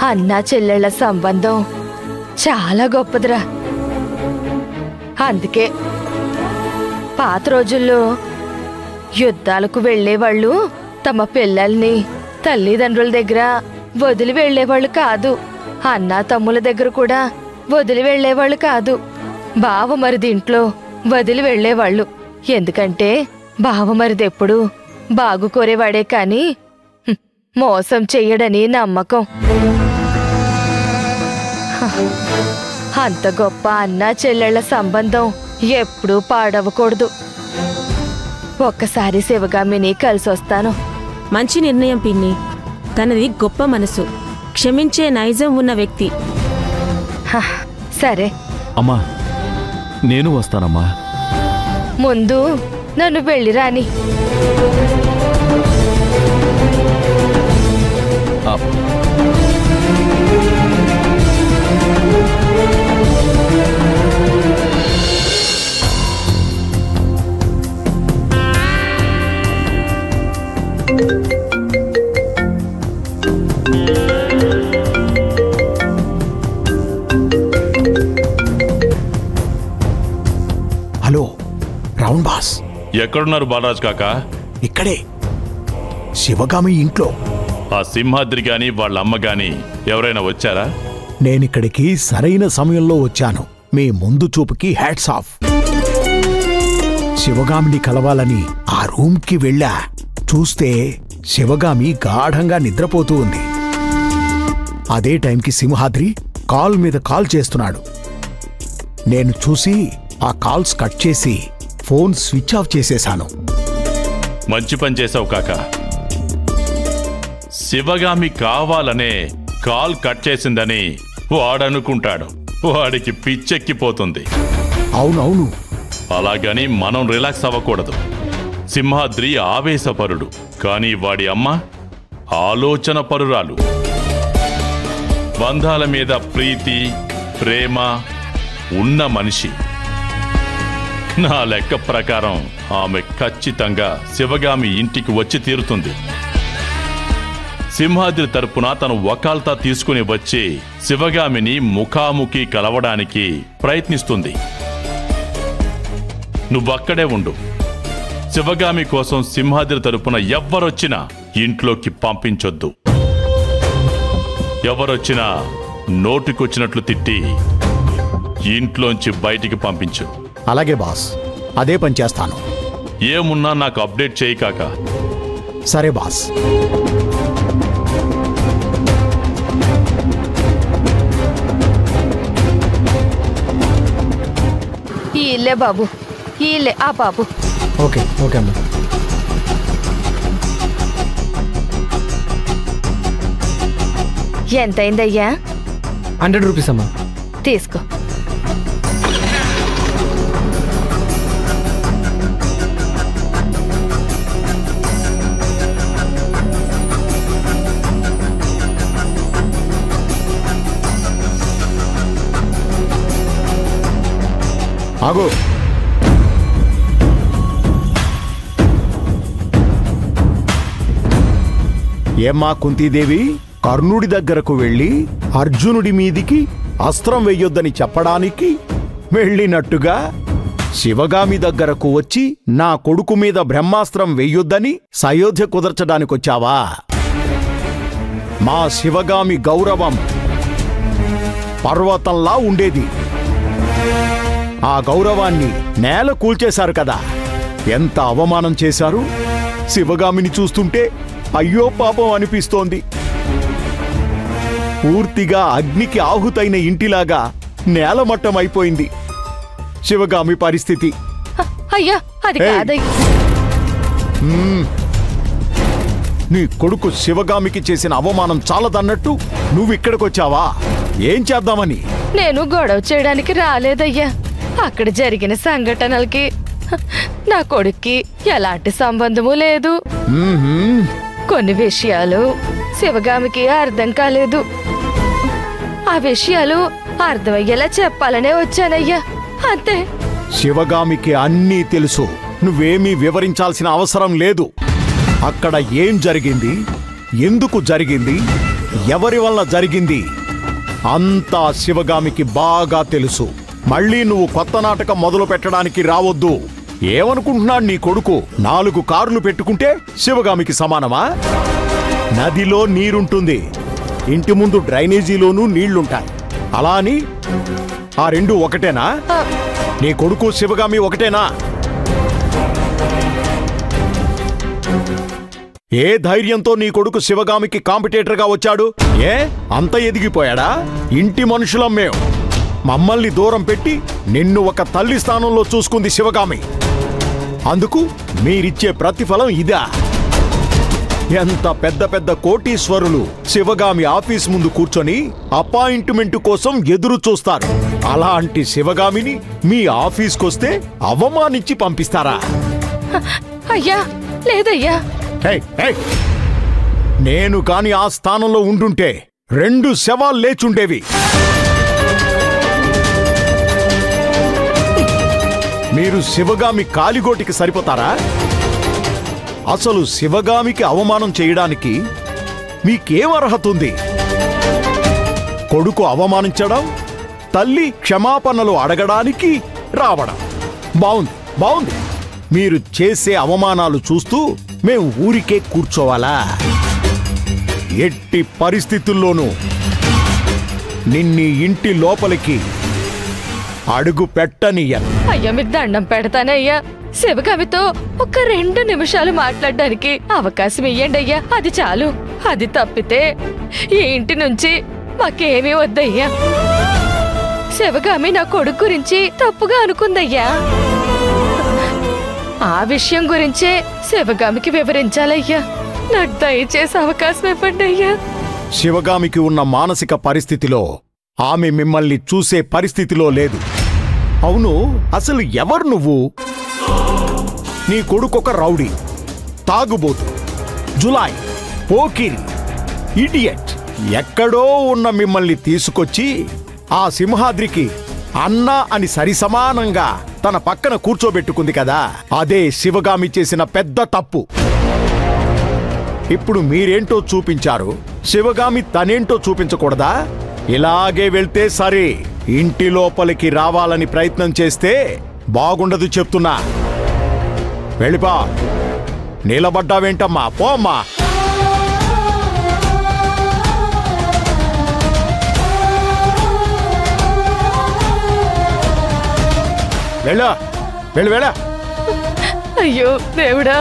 అన్నా చెల్లెళ్ల సంబంధం చాలా గొప్పదిరా. అందుకే పాత రోజుల్లో యుద్ధాలకు వెళ్లేవాళ్ళు తమ పిల్లల్ని తల్లిదండ్రుల దగ్గర వదిలి వెళ్లేవాళ్ళు కాదు. అన్నా తమ్ముల దగ్గర కూడా వదిలి వెళ్లేవాళ్ళు కాదు. బావమరిది ఇంట్లో వదిలి వెళ్లేవాళ్ళు. ఎందుకంటే బావమరిదెప్పుడు బాగు కోరేవాడే కాని మోసం చెయ్యడని నమ్మకం. అంత గొప్ప అన్నా చెల్లెళ్ల సంబంధం ఎప్పుడూ పాడవకూడదు. ఒక్కసారి శివగామిని కలిసొస్తాను. మంచి నిర్ణయం పిన్ని. తనది గొప్ప మనసు, క్షమించే నైజం ఉన్న వ్యక్తి. సరే అమ్మా, నేను వస్తానమ్మా. ముందు నన్ను వెళ్ళిరాని. హలో రావణ్ బాస్, ఎక్కడున్నారు బాలరాజ్ కాకా? ఇక్కడే శివగామి ఇంట్లో. ఆ సింహాద్రి గాని వాళ్ళ అమ్మ గాని ఎవరైనా వచ్చారా? నేనిక్కడికి సరైన సమయంలో వచ్చాను. మీ ముందు చూపుకి హ్యాట్స్ ఆఫ్. శివగామిని కలవాలని ఆ రూమ్కి వెళ్ళా. చూస్తే శివగామి గాఢంగా నిద్రపోతూ ఉంది. అదే టైంకి సింహాద్రి కాల్ మీద కాల్ చేస్తున్నాడు. నేను చూసి ఆ కాల్స్ కట్ చేసి ఫోన్ స్విచ్ ఆఫ్ చేసేశాను. మంచి పని చేసావు కాకా. శివగామి కావాలనే కాల్ కట్ చేసిందని వాడనుకుంటాడు. వాడికి పిచ్చెక్కిపోతుంది. అవునవును. అలాగని మనం రిలాక్స్ అవ్వకూడదు. సింహాద్రి ఆవేశపరుడు, కానీ వాడి అమ్మ ఆలోచన పరురాలు. బంధాల మీద ప్రీతి ప్రేమ ఉన్న మనిషి. నా లెక్క ప్రకారం ఆమె ఖచ్చితంగా శివగామి ఇంటికి వచ్చి తీరుతుంది. సింహాద్రి తరపున తను వకాల్తా తీసుకుని వచ్చి శివగామిని ముఖాముఖి కలవడానికి ప్రయత్నిస్తుంది. నువ్వక్కడే ఉండు. శివగామి కోసం సింహాద్రి తరపున ఎవ్వరొచ్చినా ఇంట్లోకి పంపించొద్దు. ఎవరొచ్చినా నోటికొచ్చినట్లు తిట్టి ఇంట్లోంచి బయటికి పంపించు. అలాగే బాస్, అదే పని చేస్తాను. ఏమున్నా నాకు అప్డేట్ చేయి కాక. సరే బాస్. ఈ ఇల్లే బాబు, ఈ ఇల్లే. ఆ బాబు. ఓకే ఓకే అమ్మా. ఎంతైందయ్యా? 100 రూపీస్ అమ్మా. తీసుకో. ఆగు. ఏమ్మా కుంతీదేవి, కర్ణుడి దగ్గరకు వెళ్ళి అర్జునుడి మీదికి అస్త్రం వెయ్యొద్దని చెప్పడానికి వెళ్ళినట్టుగా శివగామి దగ్గరకు వచ్చి నా కొడుకు మీద బ్రహ్మాస్త్రం వెయ్యొద్దని సయోధ్య కుదర్చడానికొచ్చావా? మా శివగామి గౌరవం పర్వతంలా ఉండేది. ఆ గౌరవాన్ని నేల కూల్చేశారు కదా. ఎంత అవమానం చేశారు. శివగామిని చూస్తుంటే అయ్యో పాపం అనిపిస్తోంది. పూర్తిగా అగ్నికి ఆహుతైన ఇంటిలాగా నేలమట్టం అయిపోయింది శివగామి పరిస్థితి. అయ్యా, అది కాదయ్యా. నీ కొడుకు శివగామికి చేసిన అవమానం చాలదన్నట్టు నువ్విక్కడికొచ్చావా? ఏం చేద్దామని? నేను గొడవ చేయడానికి రాలేదయ్యా. అక్కడ జరిగిన సంఘటనలకి నా కొడుక్కి ఎలాంటి సంబంధము లేదు. కొన్ని విషయాలు శివగామికి అర్థం కాలేదు. ఆ విషయాలు అర్థమయ్యేలా చెప్పాలనే వచ్చానయ్యా, అంతే. శివగామికి అన్నీ తెలుసు. నువ్వేమీ వివరించాల్సిన అవసరం లేదు. అక్కడ ఏం జరిగింది, ఎందుకు జరిగింది, ఎవరి వలన జరిగింది అంతా శివగామికి బాగా తెలుసు. మళ్ళీ నువ్వు కొత్త నాటకం మొదలు పెట్టడానికి రావద్దు. ఏమనుకుంటున్నాడు నీ కొడుకు? 4 కార్లు పెట్టుకుంటే శివగామికి సమానమా? నదిలో నీరుంటుంది, ఇంటి ముందు డ్రైనేజీలోనూ నీళ్లుంటాయి. అలా అని ఆ 2 ఒకటేనా? నీ కొడుకు శివగామి ఒకటేనా? ఏ ధైర్యంతో నీ కొడుకు శివగామికి కాంపిటేటర్గా వచ్చాడు? ఏ అంత ఎదిగిపోయాడా? ఇంటి మనుషులం మేం, మమ్మల్ని దూరం పెట్టి నిన్ను ఒక తల్లి స్థానంలో చూసుకుంది శివగామి. అందుకు మీరిచ్చే ప్రతిఫలం ఇదా? ఎంత పెద్ద పెద్ద కోటీశ్వరులు శివగామి ఆఫీస్ ముందు కూర్చొని అపాయింట్మెంట్ కోసం ఎదురు చూస్తారు. అలాంటి శివగామిని మీ ఆఫీస్కొస్తే అవమానించి పంపిస్తారా? అయ్యా లేదయ్యా. నేను కాని ఆ స్థానంలో ఉండుంటే 2 శవాలు లేచుండేవి. మీరు శివగామి కాలిగోటికి సరిపోతారా? అసలు శివగామికి అవమానం చేయడానికి మీకేం అర్హత ఉంది? కొడుకు అవమానించడం, తల్లి క్షమాపణలు అడగడానికి రావడం బావుంది, బావుంది. మీరు చేసే అవమానాలు చూస్తూ మేం ఊరికే కూర్చోవాలా? ఎట్టి పరిస్థితుల్లోనూ నిన్ని ఇంటి లోపలికి అడుగు పెట్టనియ్యను. అయ్యా మీకు దండం పెడతానయ్యా. శివగామితో ఒక 2 నిమిషాలు మాట్లాడడానికి అవకాశం ఇయ్యండి అయ్యా, అది చాలు. అది తప్పితే ఈ ఇంటి నుంచి మాకేమీ వద్దయ్యా. శివగామి నా కొడుకు గురించి తప్పుగా అనుకుందయ్యా. ఆ విషయం గురించే శివగామికి వివరించాలయ్యా. నాకు దయచేసి అవకాశం ఇవ్వండి అయ్యా. శివగామికి ఉన్న మానసిక పరిస్థితిలో ఆమె మిమ్మల్ని చూసే పరిస్థితిలో లేదు. అవును, అసలు ఎవరు నువ్వు? నీ కొడుకొక రౌడీ, తాగుబోతు, జులాయ్, పోకిరి, ఇడియట్. ఎక్కడో ఉన్న మిమ్మల్ని తీసుకొచ్చి ఆ సింహాద్రికి అన్నా అని సరిసమానంగా తన పక్కన కూర్చోబెట్టుకుంది కదా, అదే శివగామి చేసిన పెద్ద తప్పు. ఇప్పుడు మీరేంటో చూపించారు, శివగామి తనేంటో చూపించకూడదా? ఇలాగే వెళ్తే సరే. ఇంటి లోపలికి రావాలని ప్రయత్నం చేస్తే బాగుండదు చెప్తున్నా. వెళ్ళిపా. నిలబడ్డావేంటమ్మా? పోమ్మా. వెళ్ళా, వెళ్ళి వెళ్ళా. అయ్యో దేవుడా.